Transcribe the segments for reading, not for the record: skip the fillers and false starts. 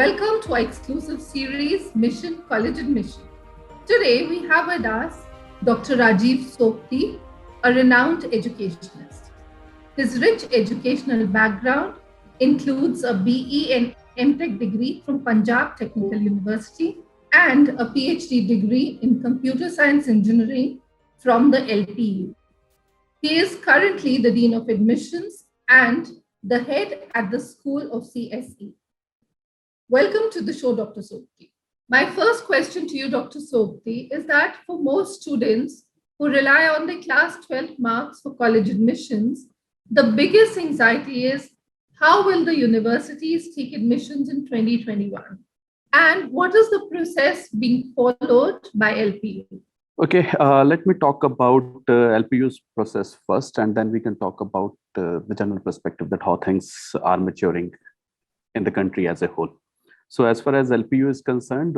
Welcome to our exclusive series, Mission College Admission. Today we have with us Dr. Rajiv Sopti, a renowned educationist. His rich educational background includes a BE and MTech degree from Punjab Technical University and a PhD degree in Computer Science Engineering from the LPU. He is currently the Dean of Admissions and the head at the School of CSE. Welcome to the show, Dr. Sopti. My first question to you, Dr. Sopti, is that for most students who rely on their class 12 marks for college admissions, the biggest anxiety is how will the universities take admissions in 2021? And what is the process being followed by LPU? Okay, let me talk about LPU's process first, and then we can talk about the general perspective that how things are maturing in the country as a whole. So as far as LPU is concerned,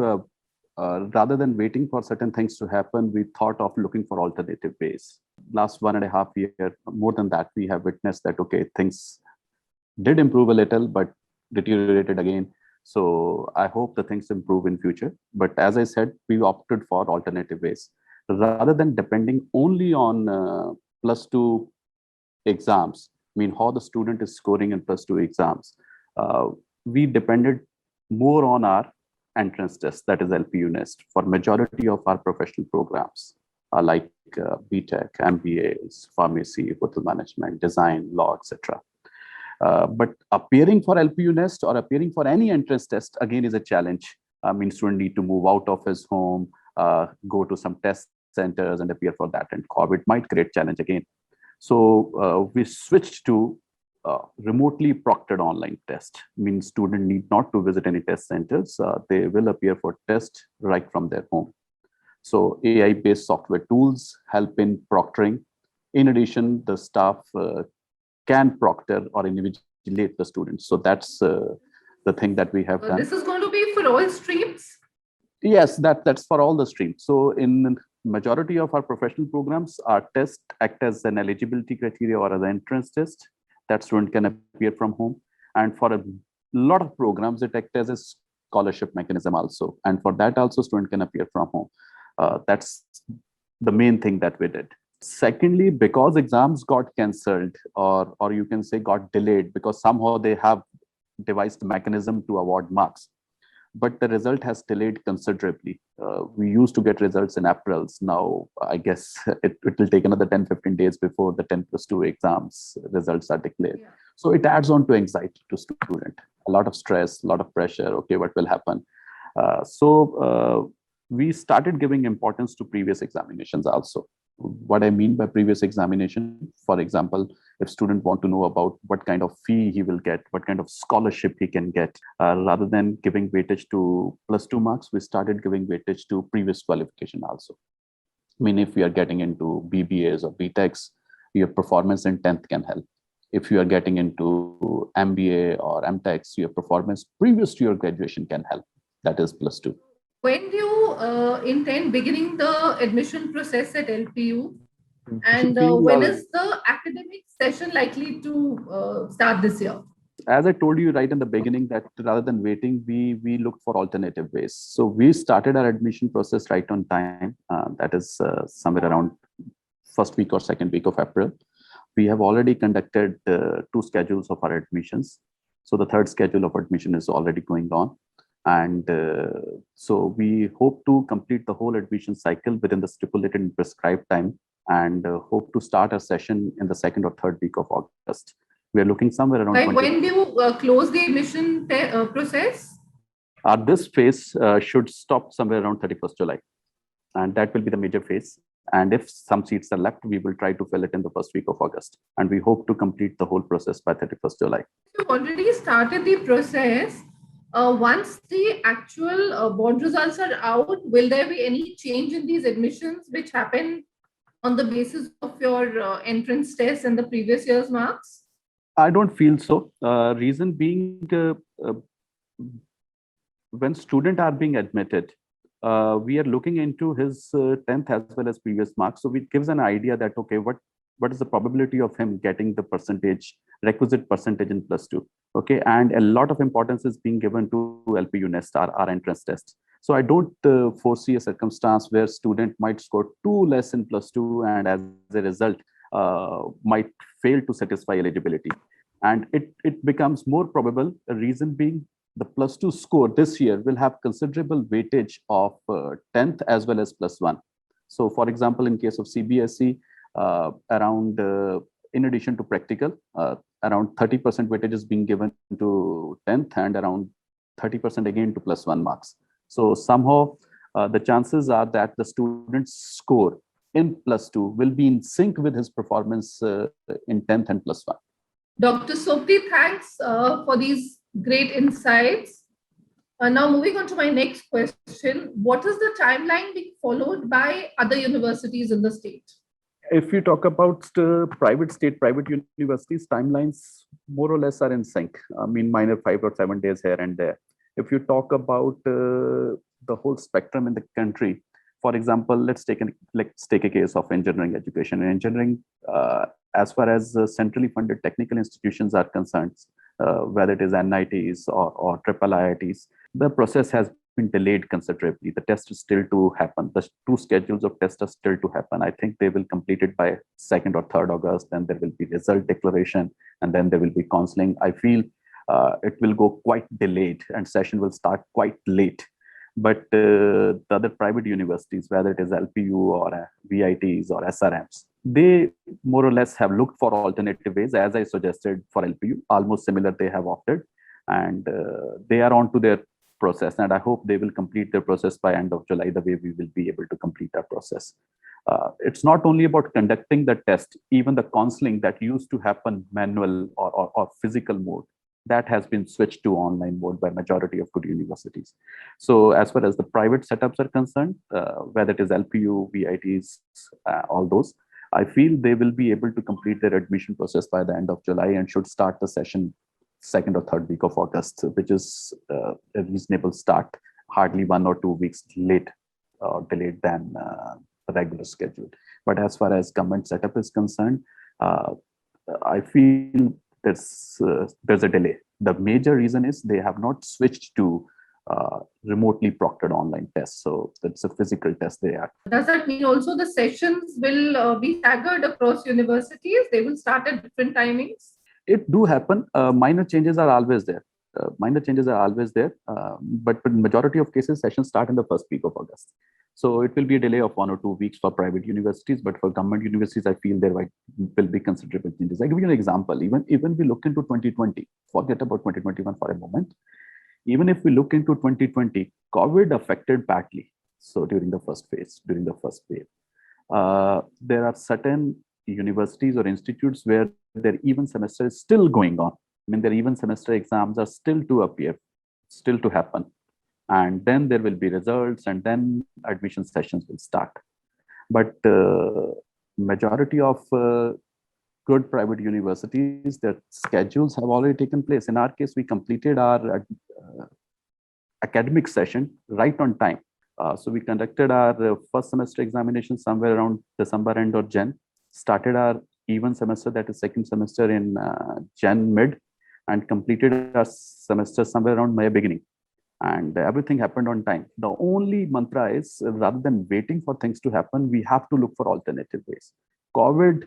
rather than waiting for certain things to happen, we thought of looking for alternative ways. Last 1.5 years, more than that, we have witnessed that, okay, things did improve a little, but deteriorated again. So I hope the things improve in future. But as I said, we opted for alternative ways. Rather than depending only on +2 exams, I mean, how the student is scoring in +2 exams, we depended more on our entrance test, that is LPU NEST, for majority of our professional programs like BTech, MBAs, pharmacy, hotel management, design, law, etc. But appearing for LPU NEST or appearing for any entrance test again is a challenge. I mean, student need to move out of his home, go to some test centers and appear for that, and COVID might create challenge again. So we switched to remotely proctored online test. Means student need not to visit any test centers. They will appear for test right from their home. So AI-based software tools help in proctoring. In addition, the staff can proctor or invigilate the students. So that's the thing that we have done. This is going to be for all streams? Yes, that's for all the streams. So in majority of our professional programs, our test act as an eligibility criteria or as an entrance test that student can appear from home. And for a lot of programs, it acts as a scholarship mechanism also. And for that also, student can appear from home. That's the main thing that we did. Secondly, because exams got cancelled, or you can say got delayed, because somehow they have devised mechanism to award marks, but the result has delayed considerably. We used to get results in April. Now, I guess it will take another 10-15 days before the 10+2 exams results are declared. Yeah. So it adds on to anxiety to student, a lot of stress, a lot of pressure. Okay, what will happen? So we started giving importance to previous examinations also. What I mean by previous examination, for example, if student want to know about what kind of fee he will get, what kind of scholarship he can get, rather than giving weightage to +2 marks, we started giving weightage to previous qualification also. I mean, if we are getting into BBAs or BTechs, your performance in 10th can help. If you are getting into MBA or MTechs, your performance previous to your graduation can help. That is +2. When do you intend beginning the admission process at LPU? And when is the academic session likely to start this year? As I told you right in the beginning, that rather than waiting, we look for alternative ways. So we started our admission process right on time. That is somewhere around first week or second week of April. We have already conducted 2 schedules of our admissions. So the 3rd schedule of admission is already going on. And so we hope to complete the whole admission cycle within the stipulated and prescribed time, and hope to start a session in the 2nd or 3rd week of August. We are looking somewhere around. By when do you close the admission process? This phase should stop somewhere around 31st July. And that will be the major phase. And if some seats are left, we will try to fill it in the 1st week of August. And we hope to complete the whole process by 31st July. You already started the process. Once the actual board results are out, will there be any change in these admissions which happen on the basis of your entrance test and the previous year's marks? I don't feel so. Reason being, when students are being admitted, we are looking into his 10th as well as previous marks. So it gives an idea that, okay, what is the probability of him getting the requisite percentage in +2? Okay, and a lot of importance is being given to LPU Nest, our entrance test. So I don't foresee a circumstance where student might score too less in +2 and as a result might fail to satisfy eligibility. And it becomes more probable, the reason being the +2 score this year will have considerable weightage of 10th as well as +1. So for example, in case of CBSE, around in addition to practical, around 30% weightage is being given to 10th and around 30% again to +1 marks. So somehow the chances are that the student's score in +2 will be in sync with his performance in 10th and +1. Dr. Sopti, thanks for these great insights. Now moving on to my next question, what is the timeline being followed by other universities in the state? If you talk about private universities, timelines more or less are in sync. I mean, minor 5 or 7 days here and there. If you talk about the whole spectrum in the country, for example, let's take a case of engineering education. In engineering, as far as centrally funded technical institutions are concerned, whether it is NITs or triple IITs, the process has been delayed considerably. The test is still to happen. The 2 schedules of tests are still to happen. I think they will complete it by 2nd or 3rd August, and there will be result declaration, and then there will be counseling. I feel it will go quite delayed and session will start quite late. But the other private universities, whether it is LPU or VITs or SRMs, they more or less have looked for alternative ways, as I suggested for LPU, almost similar they have opted, and they are on to their process, and I hope they will complete their process by end of July, the way we will be able to complete our process. It's not only about conducting the test, even the counseling that used to happen manual or physical mode, that has been switched to online mode by majority of good universities. So as far as the private setups are concerned, whether it is LPU, VITs, all those, I feel they will be able to complete their admission process by the end of July and should start the session 2nd or 3rd week of August, which is a reasonable start, hardly 1 or 2 weeks late or delayed than the regular schedule. But as far as government setup is concerned, I feel there's a delay. The major reason is they have not switched to remotely proctored online tests. So that's a physical test they are. Does that mean also the sessions will be staggered across universities? They will start at different timings? It do happen. Minor changes are always there. But in majority of cases, sessions start in the 1st week of August. So it will be a delay of 1 or 2 weeks for private universities, but for government universities, I feel there will be considerable changes. I'll give you an example. Even we look into 2020, forget about 2021 for a moment. Even if we look into 2020, COVID affected badly. So during the first wave, there are certain universities or institutes where their even semester is still going on. I mean, their even semester exams are still to appear, still to happen. And then there will be results and then admission sessions will start. But majority of good private universities, their schedules have already taken place. In our case, we completed our academic session right on time. So we conducted our 1st semester examination somewhere around December end or Jan, started our even semester, that is 2nd semester in Jan mid, and completed our semester somewhere around May beginning. And everything happened on time. The only mantra is, rather than waiting for things to happen, we have to look for alternative ways. COVID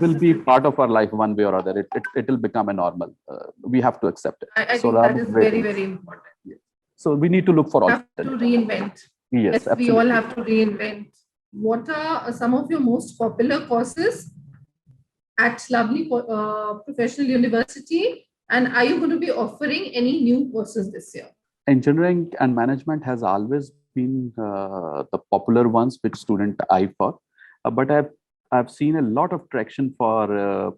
will be part of our life one way or other. It will become a normal. We have to accept it. I think that is very, very important. Yeah. So we need to look for alternatives. To reinvent. Yes, we all have to reinvent. What are some of your most popular courses at Lovely Professional University? And are you going to be offering any new courses this year? Engineering and management has always been the popular ones which student eye for. But I've seen a lot of traction for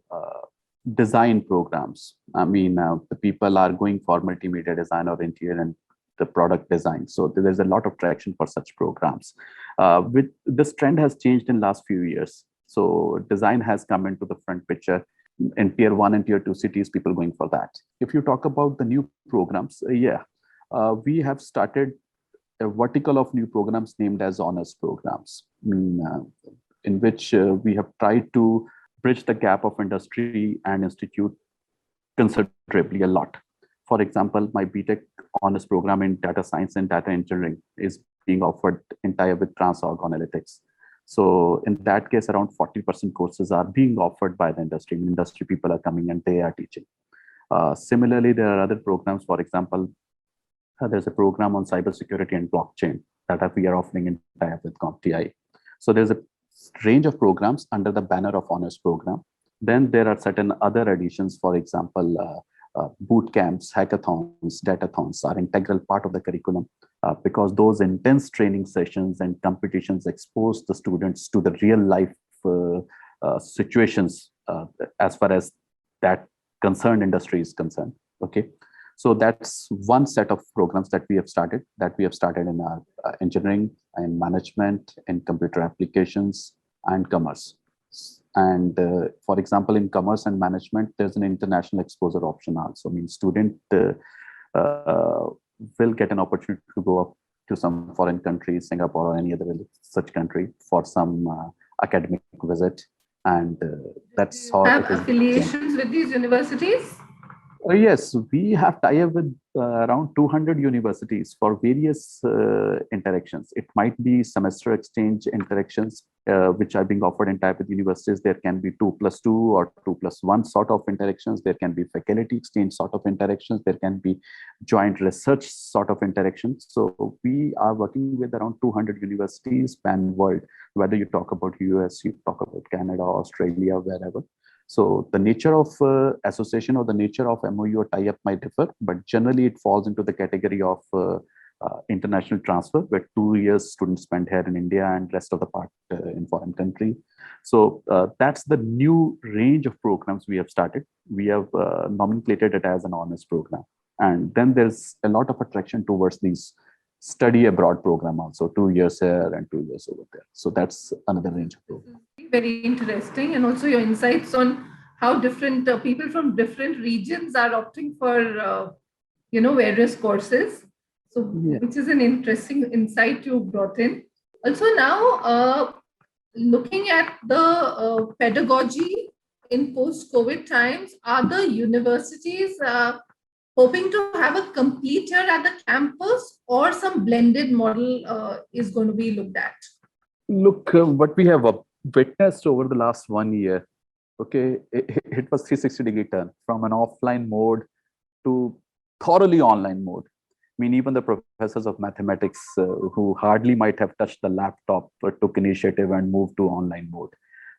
design programs. I mean, the people are going for multimedia design or interior and the product design. So there's a lot of traction for such programs. With this trend has changed in last few years. So design has come into the front picture. In tier 1 and tier 2 cities, people going for that. If you talk about the new programs, we have started a vertical of new programs named as honors programs, in which we have tried to bridge the gap of industry and institute considerably a lot. For example, my BTech honors program in data science and data engineering is being offered in tie-up with Transorg Analytics. So in that case, around 40% courses are being offered by the industry. Industry people are coming and they are teaching. Similarly, there are other programs. For example, there's a program on cybersecurity and blockchain that we are offering in tie-up with CompTIA. So there's a range of programs under the banner of honors program. Then there are certain other additions. For example, boot camps, hackathons, datathons are integral part of the curriculum because those intense training sessions and competitions expose the students to the real life situations as far as that concerned industry is concerned. Okay, so that's one set of programs that we have started in our engineering and management and computer applications and commerce. And for example, in commerce and management, there's an international exposure option also. I mean, student will get an opportunity to go up to some foreign country, Singapore or any other such country for some academic visit. And that's how have affiliations with these universities? Yes, we have tie-up with around 200 universities for various interactions. It might be semester exchange interactions, which are being offered in tie-up with universities. There can be 2+2 or 2+1 sort of interactions. There can be faculty exchange sort of interactions. There can be joint research sort of interactions. So we are working with around 200 universities span world, whether you talk about US, you talk about Canada, Australia, wherever. So the nature of association or the nature of MOU or tie-up might differ, but generally it falls into the category of international transfer, where 2 years students spend here in India and rest of the part in foreign country. So that's the new range of programs we have started. We have nomenclated it as an honors program. And then there's a lot of attraction towards these study abroad program also, 2 years here and 2 years over there. So that's another range of programs. Very interesting, and also your insights on how different people from different regions are opting for various courses. So which is an interesting insight you brought in. Also now looking at the pedagogy in post-COVID times, are the universities hoping to have a complete year at the campus, or some blended model is going to be looked at? Look, what we have witnessed over the last 1 year, okay, it was 360-degree turn from an offline mode to thoroughly online mode. I mean, even the professors of mathematics who hardly might have touched the laptop took initiative and moved to online mode.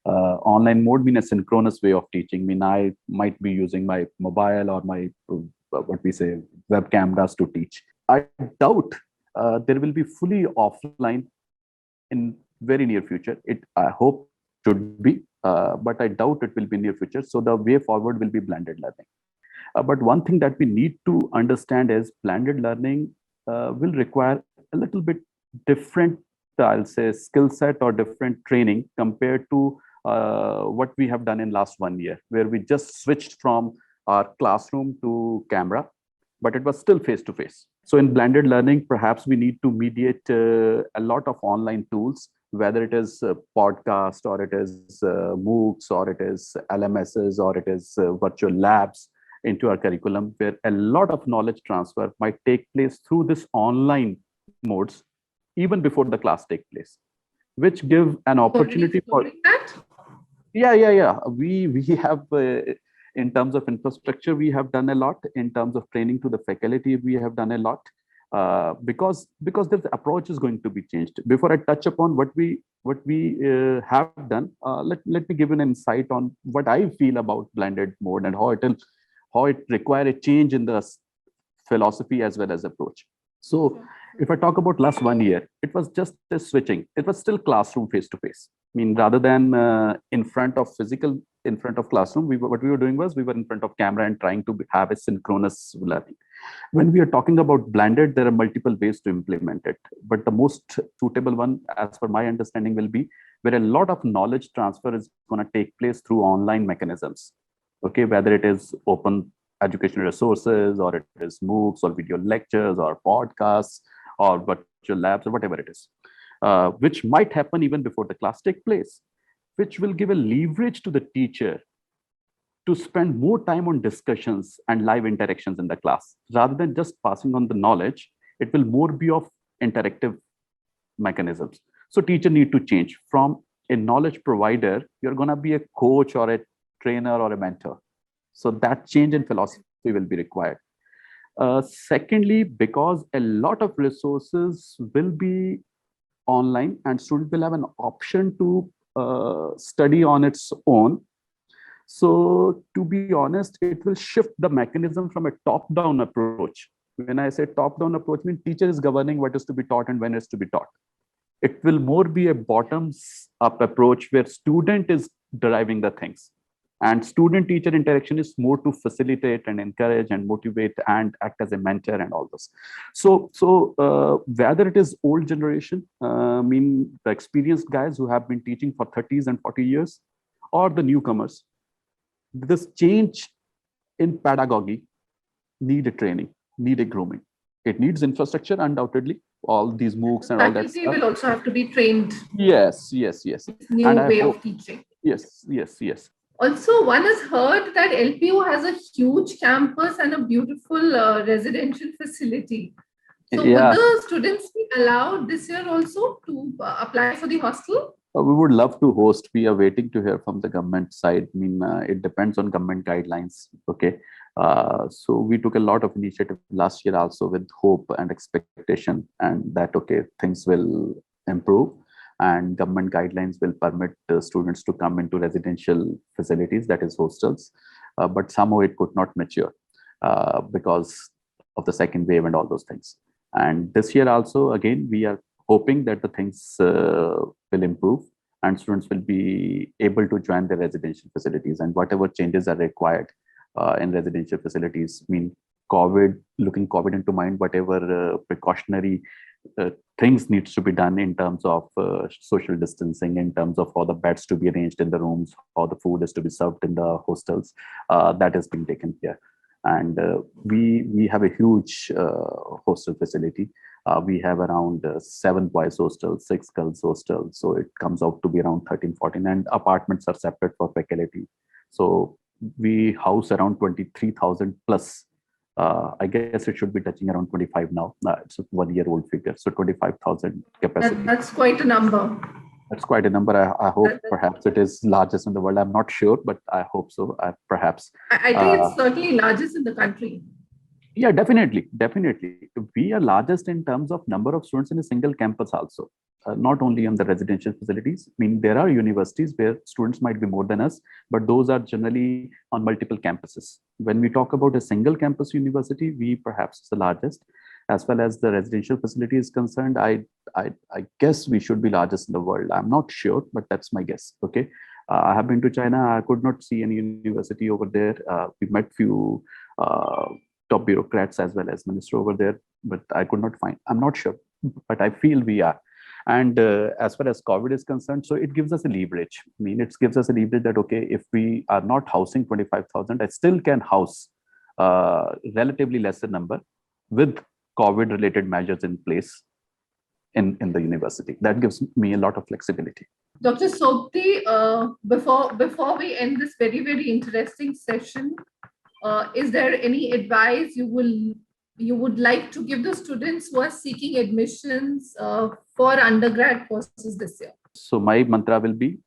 Online mode means a synchronous way of teaching. I mean, I might be using my mobile or my, web cameras to teach. I doubt there will be fully offline in very near future. I hope should be, but I doubt it will be near future. So the way forward will be blended learning. But one thing that we need to understand is blended learning will require a little bit different, I'll say, skill set or different training compared to what we have done in last 1 year, where we just switched from our classroom to camera, but it was still face-to-face. So in blended learning, perhaps we need to mediate a lot of online tools, whether it is podcast or it is MOOCs or it is LMSs or it is virtual labs into our curriculum, where a lot of knowledge transfer might take place through this online modes even before the class take place, which give an opportunity for that. Yeah. We have in terms of infrastructure, we have done a lot. In terms of training to the faculty, we have done a lot because the approach is going to be changed. Before I touch upon what we have done, let me give an insight on what I feel about blended mode and how it require a change in the philosophy as well as approach. So if I talk about last 1 year, it was just a switching. It was still classroom face-to-face. I mean, rather than in front of classroom, what we were doing was we were in front of camera and trying to have a synchronous learning. When we are talking about blended, there are multiple ways to implement it. But the most suitable one, as per my understanding, will be where a lot of knowledge transfer is going to take place through online mechanisms. Okay, whether it is open educational resources or it is MOOCs or video lectures or podcasts or virtual labs or whatever it is, which might happen even before the class take place, which will give a leverage to the teacher to spend more time on discussions and live interactions in the class. Rather than just passing on the knowledge, it will more be of interactive mechanisms. So teacher need to change from a knowledge provider, you're going to be a coach or a trainer or a mentor. So that change in philosophy will be required. Secondly, because a lot of resources will be online and student will have an option to study on its own. So to be honest, it will shift the mechanism from a top-down approach. When I say top-down approach, I mean teacher is governing what is to be taught and when is to be taught. It will more be a bottoms-up approach where student is deriving the things. And student-teacher interaction is more to facilitate and encourage and motivate and act as a mentor and all this. So whether it is old generation, I mean the experienced guys who have been teaching for 30s and 40 years, or the newcomers, this change in pedagogy need a training, need a grooming. It needs infrastructure, undoubtedly. All these MOOCs and all that stuff. Will also have to be trained. Yes. New and way of teaching. Yes. Also, one has heard that LPU has a huge campus and a beautiful residential facility. So would the students be allowed this year also to apply for the hostel? We would love to host. We are waiting to hear from the government side. I mean, it depends on government guidelines. Okay. So we took a lot of initiative last year also with hope and expectation, and that, okay, things will improve and government guidelines will permit students to come into residential facilities, that is hostels. But somehow it could not mature because of the second wave and all those things. And this year also, again, we are hoping that the things will improve and students will be able to join the residential facilities, and whatever changes are required in residential facilities, I mean, looking COVID into mind, whatever precautionary things needs to be done in terms of social distancing, in terms of how the beds to be arranged in the rooms, how the food is to be served in the hostels, that has been taken care. And we have a huge hostel facility. We have around 7 boys hostels, 6 girls hostels. So it comes out to be around 13, 14, and apartments are separate for faculty. So we house around 23,000 plus. I guess it should be touching around 25 now. It's a 1-year-old figure. So 25,000 capacity. That's quite a number. That's quite a number. I hope perhaps it is largest in the world. I'm not sure, but I hope so. Perhaps. I think it's certainly largest in the country. Yeah, definitely. We are largest in terms of number of students in a single campus also. Not only on the residential facilities. I mean, there are universities where students might be more than us, but those are generally on multiple campuses. When we talk about a single campus university, we perhaps is the largest. As well as the residential facility is concerned, I guess we should be largest in the world. I'm not sure, but that's my guess. Okay. I have been to China. I could not see any university over there. We met few top bureaucrats as well as minister over there, but I could not find. I'm not sure, but I feel we are. And as far as COVID is concerned, so it gives us a leverage. I mean, it gives us a leverage that, okay, if we are not housing 25,000, I still can house relatively lesser number with COVID-related measures in place in the university. That gives me a lot of flexibility. Dr. Sobti, before we end this very, very interesting session, is there any advice you would like to give the students who are seeking admissions for undergrad courses this year? So my mantra will be,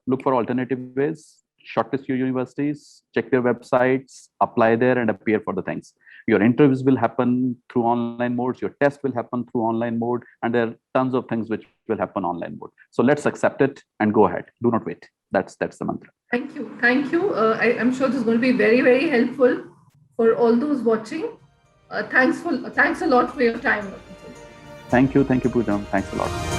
look for alternative ways, shortlist your universities, check their websites, apply there and appear for the things. Your interviews will happen through online modes, your test will happen through online mode, and there are tons of things which will happen online mode. So let's accept it and go ahead. Do not wait. That's the mantra. Thank you. I'm sure this is going to be very, very helpful for all those watching. Thanks a lot for your time. Thank you, Poojam. Thanks a lot.